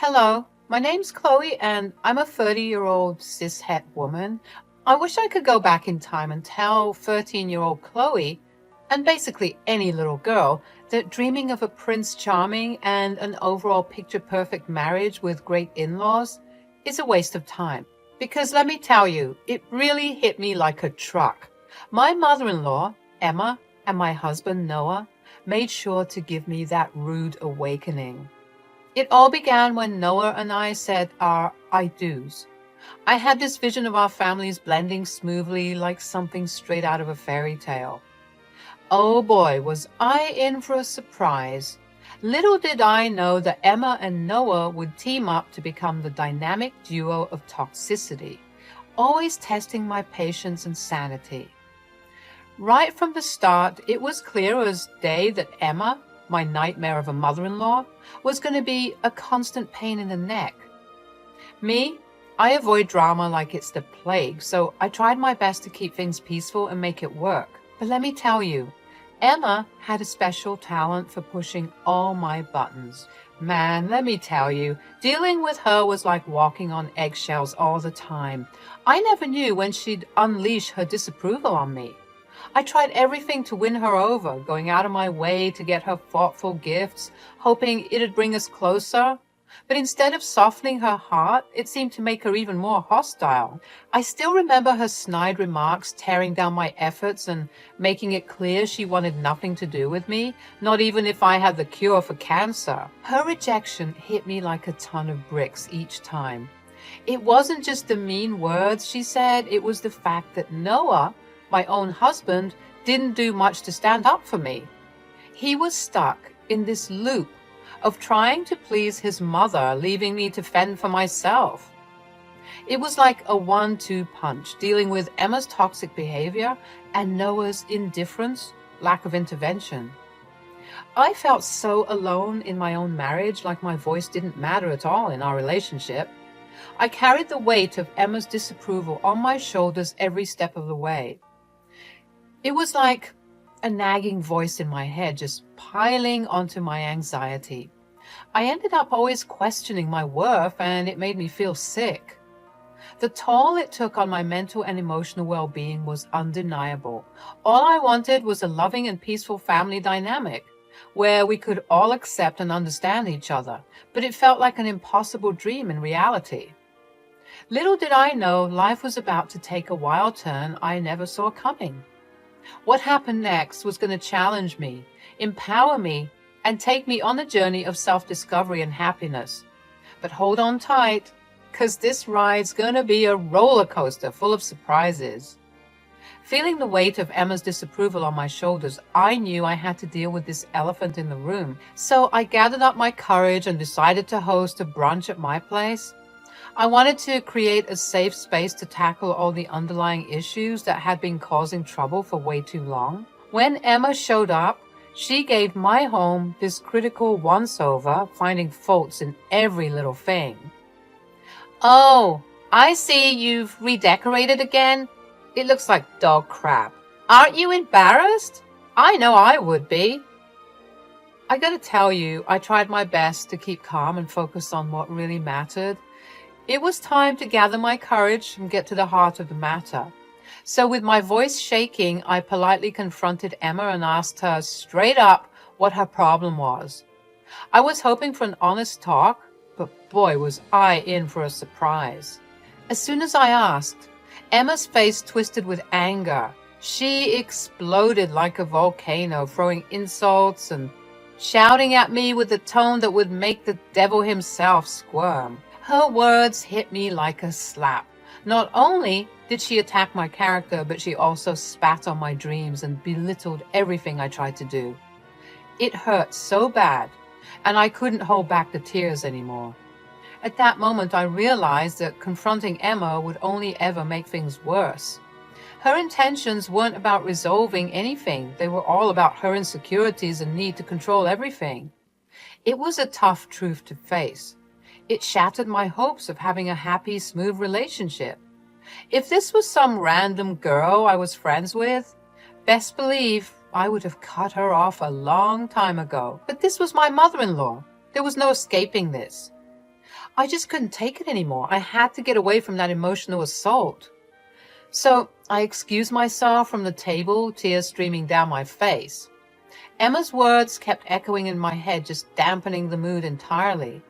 Hello, my name's Chloe, and I'm a 30-year-old cishet woman. I wish I could go back in time and tell 13-year-old Chloe, and basically any little girl, that dreaming of a Prince Charming and an overall picture-perfect marriage with great in-laws is a waste of time. Because let me tell you, it really hit me like a truck. My mother-in-law, Emma, and my husband, Noah, made sure to give me that rude awakening. It all began when Noah and I said our I do's. I had this vision of our families blending smoothly like something straight out of a fairy tale. Oh boy, was I in for a surprise. Little did I know that Emma and Noah would team up to become the dynamic duo of toxicity, always testing my patience and sanity. Right from the start, it was clear as day that Emma, my nightmare of a mother-in-law, was going to be a constant pain in the neck. Me, I avoid drama like it's the plague, so I tried my best to keep things peaceful and make it work. But let me tell you, Emma had a special talent for pushing all my buttons. Man, let me tell you, dealing with her was like walking on eggshells all the time. I never knew when she'd unleash her disapproval on me. I tried everything to win her over, going out of my way to get her thoughtful gifts, hoping it'd bring us closer. But instead of softening her heart, it seemed to make her even more hostile. I still remember her snide remarks tearing down my efforts and making it clear she wanted nothing to do with me, not even if I had the cure for cancer. Her rejection hit me like a ton of bricks each time. It wasn't just the mean words she said, it was the fact that Noah, my own husband, didn't do much to stand up for me. He was stuck in this loop of trying to please his mother, leaving me to fend for myself. It was like a 1-2 punch, dealing with Emma's toxic behavior and Noah's indifference, lack of intervention. I felt so alone in my own marriage, like my voice didn't matter at all in our relationship. I carried the weight of Emma's disapproval on my shoulders every step of the way. It was like a nagging voice in my head just piling onto my anxiety. I ended up always questioning my worth, and it made me feel sick. The toll it took on my mental and emotional well-being was undeniable. All I wanted was a loving and peaceful family dynamic where we could all accept and understand each other, but it felt like an impossible dream in reality. Little did I know life was about to take a wild turn I never saw coming. What happened next was going to challenge me, empower me, and take me on a journey of self-discovery and happiness. But hold on tight, because this ride's going to be a roller coaster full of surprises. Feeling the weight of Emma's disapproval on my shoulders, I knew I had to deal with this elephant in the room. So I gathered up my courage and decided to host a brunch at my place. I wanted to create a safe space to tackle all the underlying issues that had been causing trouble for way too long. When Emma showed up, she gave my home this critical once-over, finding faults in every little thing. "Oh, I see you've redecorated again. It looks like dog crap. Aren't you embarrassed? I know I would be." I gotta tell you, I tried my best to keep calm and focus on what really mattered. It was time to gather my courage and get to the heart of the matter. So with my voice shaking, I politely confronted Emma and asked her straight up what her problem was. I was hoping for an honest talk, but boy, was I in for a surprise. As soon as I asked, Emma's face twisted with anger. She exploded like a volcano, throwing insults and shouting at me with a tone that would make the devil himself squirm. Her words hit me like a slap. Not only did she attack my character, but she also spat on my dreams and belittled everything I tried to do. It hurt so bad, and I couldn't hold back the tears anymore. At that moment, I realized that confronting Emma would only ever make things worse. Her intentions weren't about resolving anything. They were all about her insecurities and need to control everything. It was a tough truth to face. It shattered my hopes of having a happy, smooth relationship. If this was some random girl I was friends with, best believe I would have cut her off a long time ago. But this was my mother-in-law. There was no escaping this. I just couldn't take it anymore. I had to get away from that emotional assault. So I excused myself from the table, tears streaming down my face. Emma's words kept echoing in my head, just dampening the mood entirely.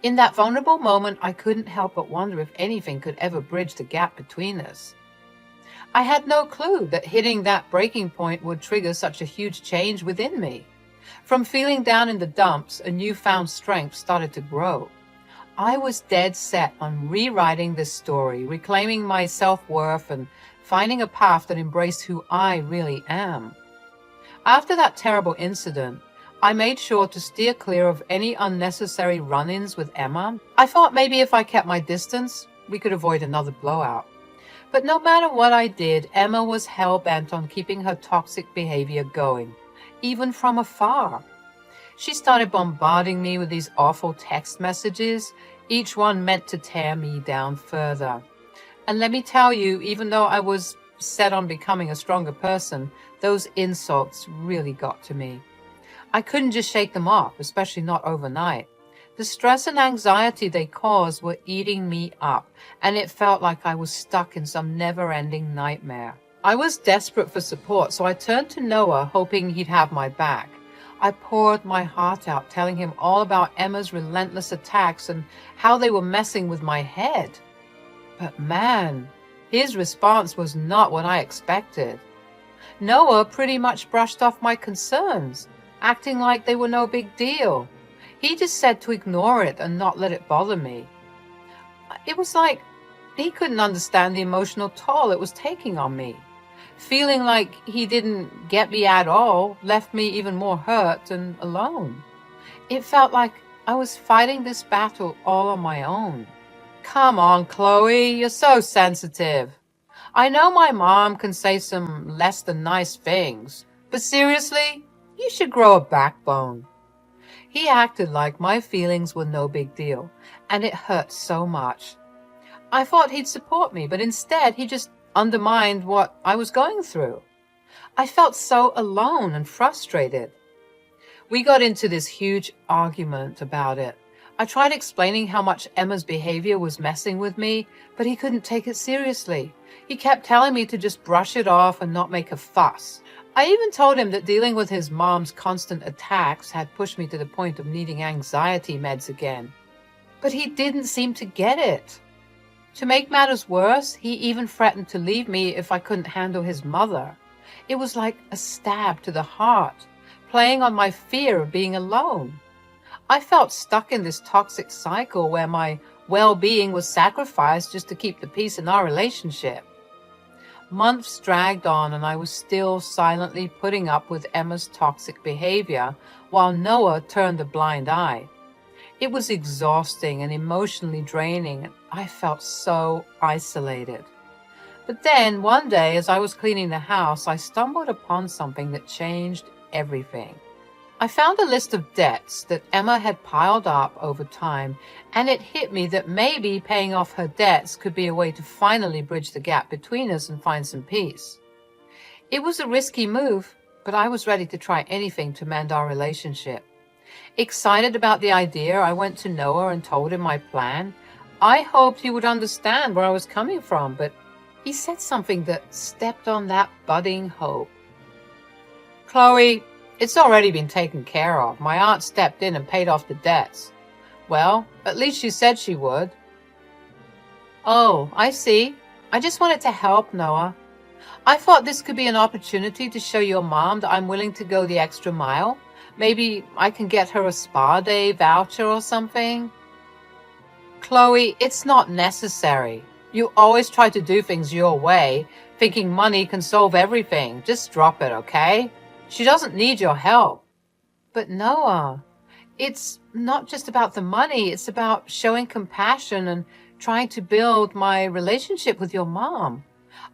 In that vulnerable moment, I couldn't help but wonder if anything could ever bridge the gap between us. I had no clue that hitting that breaking point would trigger such a huge change within me. From feeling down in the dumps, a newfound strength started to grow. I was dead set on rewriting this story, reclaiming my self-worth and finding a path that embraced who I really am. After that terrible incident, I made sure to steer clear of any unnecessary run-ins with Emma. I thought maybe if I kept my distance, we could avoid another blowout. But no matter what I did, Emma was hell-bent on keeping her toxic behavior going, even from afar. She started bombarding me with these awful text messages, each one meant to tear me down further. And let me tell you, even though I was set on becoming a stronger person, those insults really got to me. I couldn't just shake them off, especially not overnight. The stress and anxiety they caused were eating me up, and it felt like I was stuck in some never-ending nightmare. I was desperate for support, so I turned to Noah, hoping he'd have my back. I poured my heart out, telling him all about Emma's relentless attacks and how they were messing with my head. But man, his response was not what I expected. Noah pretty much brushed off my concerns, acting like they were no big deal. He just said to ignore it and not let it bother me. It was like he couldn't understand the emotional toll it was taking on me. Feeling like he didn't get me at all left me even more hurt and alone. It felt like I was fighting this battle all on my own. Come on, Chloe, you're so sensitive. I know my mom can say some less than nice things, but seriously, you should grow a backbone. He acted like my feelings were no big deal, and it hurt so much. I thought he'd support me, but instead he just undermined what I was going through. I felt so alone and frustrated. We got into this huge argument about it. I tried explaining how much Emma's behavior was messing with me, but he couldn't take it seriously. He kept telling me to just brush it off and not make a fuss. I even told him that dealing with his mom's constant attacks had pushed me to the point of needing anxiety meds again. But he didn't seem to get it. To make matters worse, he even threatened to leave me if I couldn't handle his mother. It was like a stab to the heart, playing on my fear of being alone. I felt stuck in this toxic cycle where my well-being was sacrificed just to keep the peace in our relationship. Months dragged on and I was still silently putting up with Emma's toxic behavior while Noah turned a blind eye. It was exhausting and emotionally draining, and I felt so isolated. But then, one day, as I was cleaning the house, I stumbled upon something that changed everything. I found a list of debts that Emma had piled up over time, and it hit me that maybe paying off her debts could be a way to finally bridge the gap between us and find some peace. It was a risky move, but I was ready to try anything to mend our relationship. Excited about the idea, I went to Noah and told him my plan. I hoped he would understand where I was coming from, but he said something that stepped on that budding hope. Chloe, it's already been taken care of. My aunt stepped in and paid off the debts. Well, at least she said she would. Oh, I see. I just wanted to help, Noah. I thought this could be an opportunity to show your mom that I'm willing to go the extra mile. Maybe I can get her a spa day voucher or something. Chloe, it's not necessary. You always try to do things your way, thinking money can solve everything. Just drop it, okay? She doesn't need your help. But Noah, it's not just about the money. It's about showing compassion and trying to build my relationship with your mom.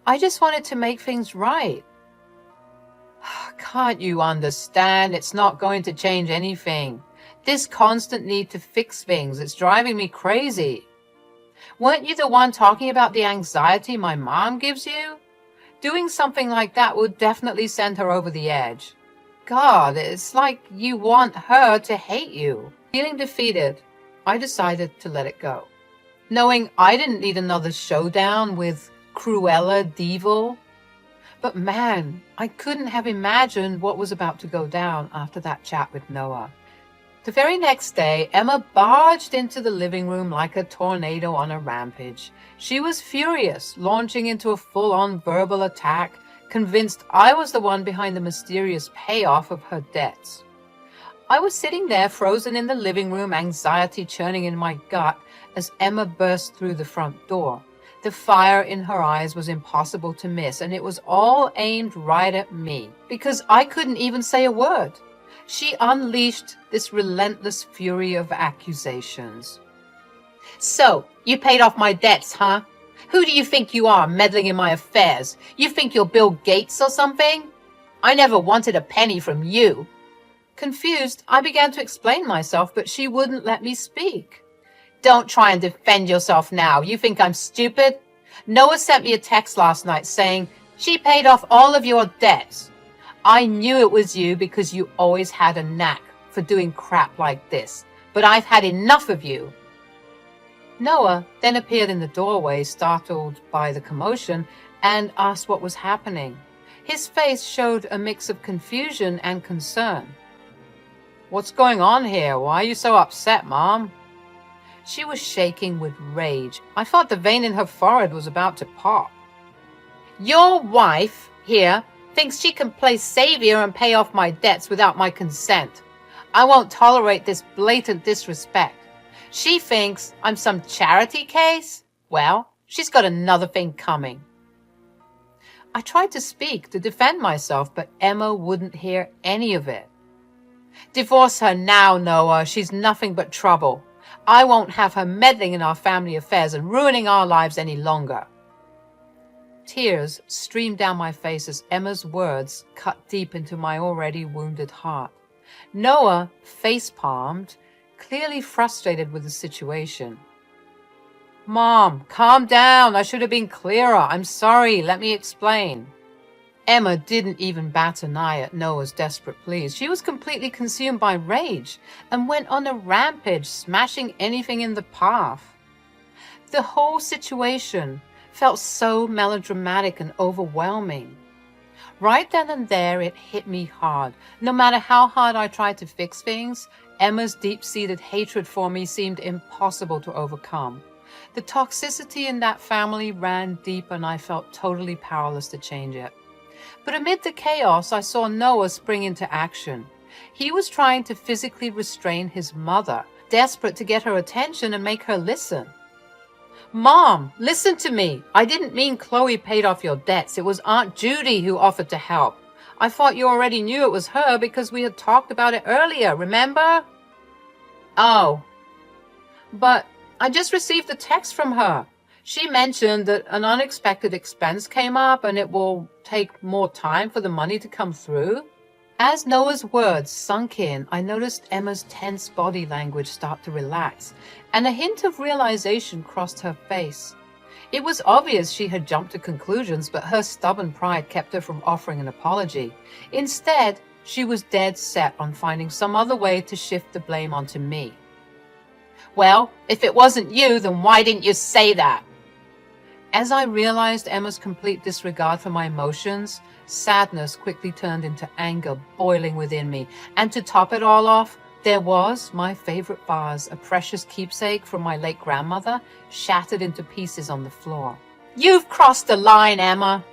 I just wanted to make things right. Can't you understand? It's not going to change anything. This constant need to fix things, it's driving me crazy. Weren't you the one talking about the anxiety my mom gives you? Doing something like that would definitely send her over the edge. God, it's like you want her to hate you. Feeling defeated, I decided to let it go, knowing I didn't need another showdown with Cruella Devil. But man, I couldn't have imagined what was about to go down after that chat with Noah. The very next day, Emma barged into the living room like a tornado on a rampage. She was furious, launching into a full-on verbal attack, convinced I was the one behind the mysterious payoff of her debts. I was sitting there frozen in the living room, anxiety churning in my gut as Emma burst through the front door. The fire in her eyes was impossible to miss, and it was all aimed right at me, because I couldn't even say a word. She unleashed this relentless fury of accusations. So, you paid off my debts, huh? Who do you think you are, meddling in my affairs? You think you're Bill Gates or something? I never wanted a penny from you. Confused, I began to explain myself, but she wouldn't let me speak. Don't try and defend yourself now. You think I'm stupid? Noah sent me a text last night saying she paid off all of your debts. I knew it was you because you always had a knack for doing crap like this, but I've had enough of you. Noah then appeared in the doorway, startled by the commotion, and asked what was happening. His face showed a mix of confusion and concern. What's going on here? Why are you so upset, Mom? She was shaking with rage. I thought the vein in her forehead was about to pop. Your wife here thinks she can play savior and pay off my debts without my consent. I won't tolerate this blatant disrespect. She thinks I'm some charity case? Well, she's got another thing coming. I tried to speak to defend myself, but Emma wouldn't hear any of it. Divorce her now, Noah. She's nothing but trouble. I won't have her meddling in our family affairs and ruining our lives any longer. Tears streamed down my face as Emma's words cut deep into my already wounded heart. Noah face-palmed, clearly frustrated with the situation. Mom, calm down. I should have been clearer. I'm sorry. Let me explain. Emma didn't even bat an eye at Noah's desperate pleas. She was completely consumed by rage and went on a rampage, smashing anything in the path. The whole situation felt so melodramatic and overwhelming. Right then and there, it hit me hard. No matter how hard I tried to fix things, Emma's deep-seated hatred for me seemed impossible to overcome. The toxicity in that family ran deep, and I felt totally powerless to change it. But amid the chaos, I saw Noah spring into action. He was trying to physically restrain his mother, desperate to get her attention and make her listen. Mom, listen to me. I didn't mean Chloe paid off your debts. It was Aunt Judy who offered to help. I thought you already knew it was her because we had talked about it earlier, remember? Oh, but I just received a text from her. She mentioned that an unexpected expense came up and it will take more time for the money to come through. As Noah's words sunk in, I noticed Emma's tense body language start to relax, and a hint of realization crossed her face. It was obvious she had jumped to conclusions, but her stubborn pride kept her from offering an apology. Instead, she was dead set on finding some other way to shift the blame onto me. Well, if it wasn't you, then why didn't you say that? As I realized Emma's complete disregard for my emotions, sadness quickly turned into anger boiling within me. And to top it all off, there was my favorite vase, a precious keepsake from my late grandmother, shattered into pieces on the floor. You've crossed the line, Emma.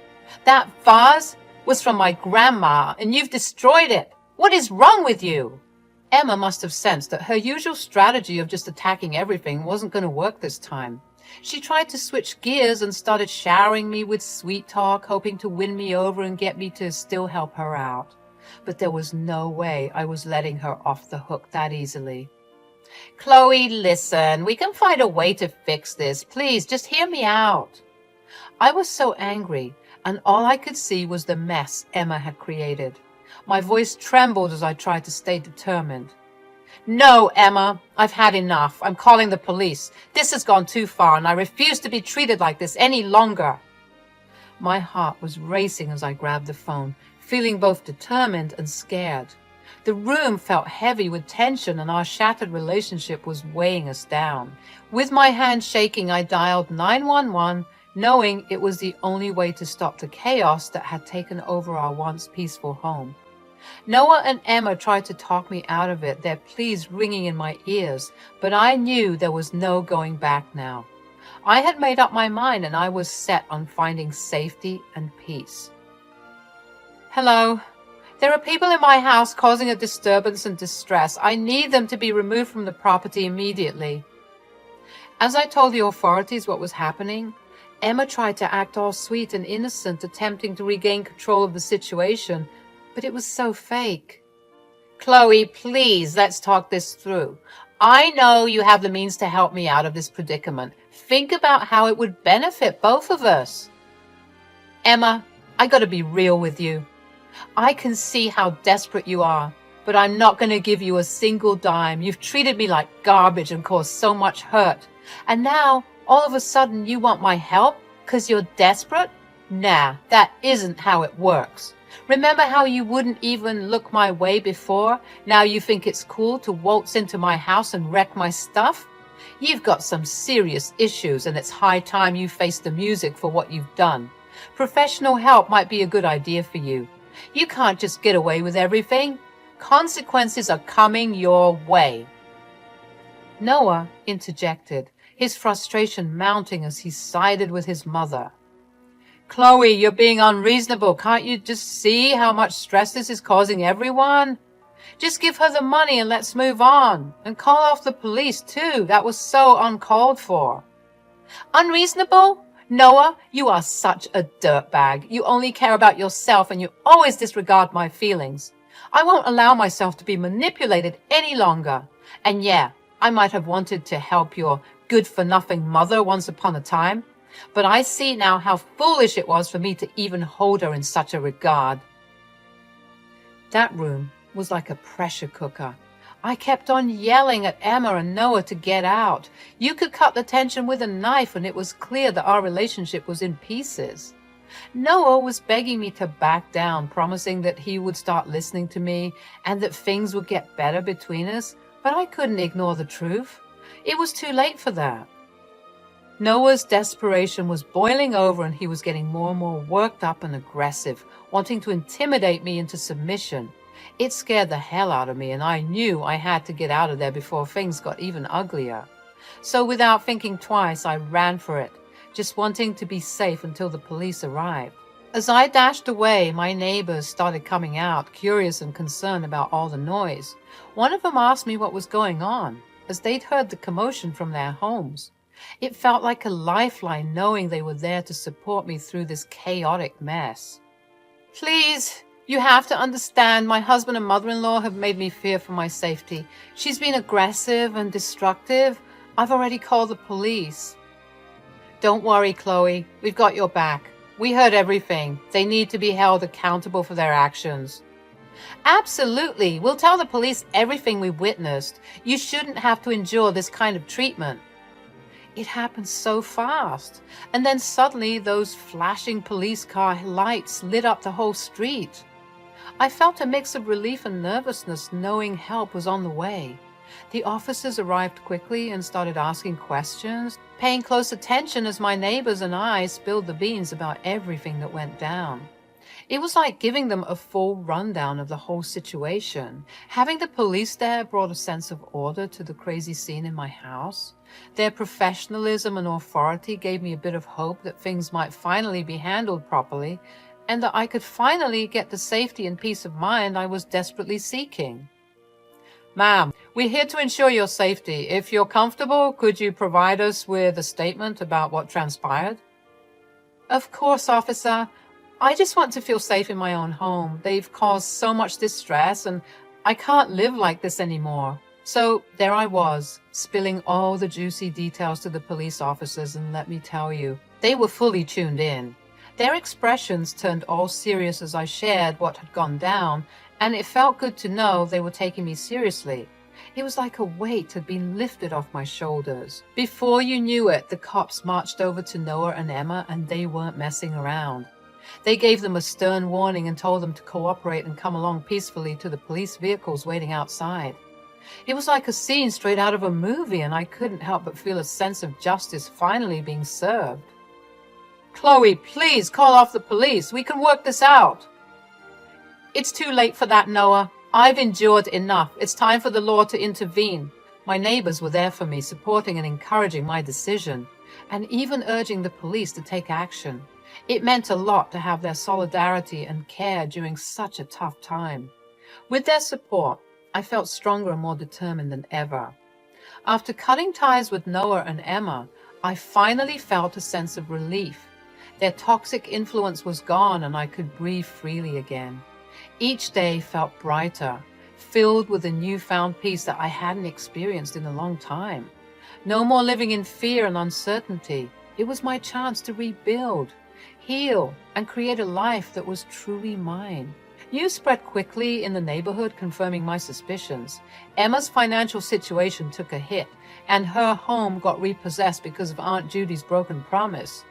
That vase was from my grandma, and you've destroyed it. What is wrong with you? Emma must have sensed that her usual strategy of just attacking everything wasn't going to work this time. She tried to switch gears and started showering me with sweet talk, hoping to win me over and get me to still help her out. But there was no way I was letting her off the hook that easily. Chloe, listen, we can find a way to fix this. Please, just hear me out. I was so angry, and all I could see was the mess Emma had created. My voice trembled as I tried to stay determined. No, Emma, I've had enough. I'm calling the police. This has gone too far, and I refuse to be treated like this any longer. My heart was racing as I grabbed the phone, feeling both determined and scared. The room felt heavy with tension and our shattered relationship was weighing us down. With my hand shaking, I dialed 911, knowing it was the only way to stop the chaos that had taken over our once peaceful home. Noah and Emma tried to talk me out of it, their pleas ringing in my ears, but I knew there was no going back now. I had made up my mind and I was set on finding safety and peace. Hello. There are people in my house causing a disturbance and distress. I need them to be removed from the property immediately. As I told the authorities what was happening, Emma tried to act all sweet and innocent, attempting to regain control of the situation, but it was so fake. Chloe, please, let's talk this through. I know you have the means to help me out of this predicament. Think about how it would benefit both of us. Emma, I gotta be real with you. I can see how desperate you are, but I'm not gonna give you a single dime. You've treated me like garbage and caused so much hurt. And now, all of a sudden, you want my help because you're desperate? Nah, that isn't how it works. Remember how you wouldn't even look my way before? Now you think it's cool to waltz into my house and wreck my stuff? You've got some serious issues and it's high time you face the music for what you've done. Professional help might be a good idea for you. You can't just get away with everything. Consequences are coming your way. Noah interjected, his frustration mounting as he sided with his mother. Chloe, you're being unreasonable. Can't you just see how much stress this is causing everyone? Just give her the money and let's move on. And call off the police too. That was so uncalled for. Unreasonable? Noah, you are such a dirtbag. You only care about yourself and you always disregard my feelings. I won't allow myself to be manipulated any longer. And yeah, I might have wanted to help your good-for-nothing mother once upon a time, but I see now how foolish it was for me to even hold her in such a regard. That room was like a pressure cooker. I kept on yelling at Emma and Noah to get out. You could cut the tension with a knife and it was clear that our relationship was in pieces. Noah was begging me to back down, promising that he would start listening to me and that things would get better between us, but I couldn't ignore the truth. It was too late for that. Noah's desperation was boiling over and he was getting more and more worked up and aggressive, wanting to intimidate me into submission. It scared the hell out of me and I knew I had to get out of there before things got even uglier. So without thinking twice, I ran for it, just wanting to be safe until the police arrived. As I dashed away, my neighbors started coming out, curious and concerned about all the noise. One of them asked me what was going on, as they'd heard the commotion from their homes. It felt like a lifeline knowing they were there to support me through this chaotic mess. Please, you have to understand, my husband and mother-in-law have made me fear for my safety. She's been aggressive and destructive. I've already called the police. Don't worry, Chloe. We've got your back. We heard everything. They need to be held accountable for their actions. Absolutely. We'll tell the police everything we witnessed. You shouldn't have to endure this kind of treatment. It happened so fast. And then suddenly those flashing police car lights lit up the whole street. I felt a mix of relief and nervousness knowing help was on the way. The officers arrived quickly and started asking questions, paying close attention as my neighbors and I spilled the beans about everything that went down. It was like giving them a full rundown of the whole situation. Having the police there brought a sense of order to the crazy scene in my house. Their professionalism and authority gave me a bit of hope that things might finally be handled properly and that I could finally get the safety and peace of mind I was desperately seeking. Ma'am, we're here to ensure your safety. If you're comfortable, could you provide us with a statement about what transpired? Of course, officer. I just want to feel safe in my own home. They've caused so much distress and I can't live like this anymore. So there I was, spilling all the juicy details to the police officers, and let me tell you, they were fully tuned in. Their expressions turned all serious as I shared what had gone down, and it felt good to know they were taking me seriously. It was like a weight had been lifted off my shoulders. Before you knew it, the cops marched over to Noah and Emma, and they weren't messing around. They gave them a stern warning and told them to cooperate and come along peacefully to the police vehicles waiting outside. It was like a scene straight out of a movie, and I couldn't help but feel a sense of justice finally being served. "Chloe, please call off the police. We can work this out." "It's too late for that, Noah. I've endured enough. It's time for the law to intervene." My neighbors were there for me, supporting and encouraging my decision, and even urging the police to take action. It meant a lot to have their solidarity and care during such a tough time. With their support, I felt stronger and more determined than ever. After cutting ties with Noah and Emma, I finally felt a sense of relief. Their toxic influence was gone, and I could breathe freely again. Each day felt brighter, filled with a newfound peace that I hadn't experienced in a long time. No more living in fear and uncertainty. It was my chance to rebuild, heal, and create a life that was truly mine. News spread quickly in the neighborhood, confirming my suspicions. Emma's financial situation took a hit, and her home got repossessed because of Aunt Judy's broken promise.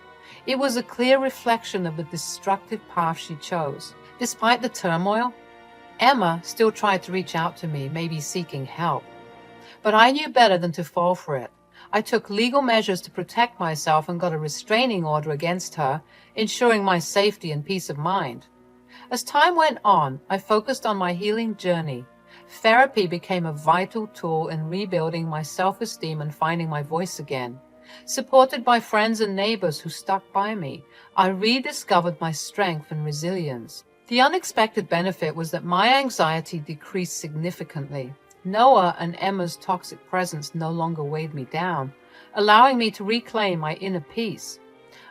It was a clear reflection of the destructive path she chose. Despite the turmoil, Emma still tried to reach out to me, maybe seeking help. But I knew better than to fall for it. I took legal measures to protect myself and got a restraining order against her, ensuring my safety and peace of mind. As time went on, I focused on my healing journey. Therapy became a vital tool in rebuilding my self-esteem and finding my voice again. Supported by friends and neighbors who stuck by me, I rediscovered my strength and resilience. The unexpected benefit was that my anxiety decreased significantly. Noah and Emma's toxic presence no longer weighed me down, allowing me to reclaim my inner peace.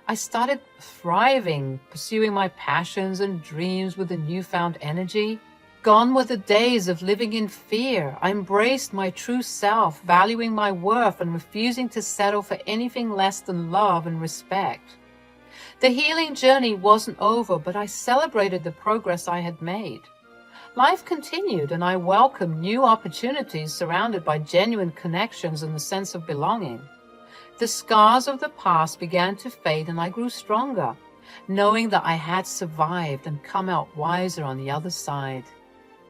I started thriving, pursuing my passions and dreams with a newfound energy. Gone were the days of living in fear. I embraced my true self, valuing my worth and refusing to settle for anything less than love and respect. The healing journey wasn't over, but I celebrated the progress I had made. Life continued, and I welcomed new opportunities surrounded by genuine connections and the sense of belonging. The scars of the past began to fade, and I grew stronger, knowing that I had survived and come out wiser on the other side.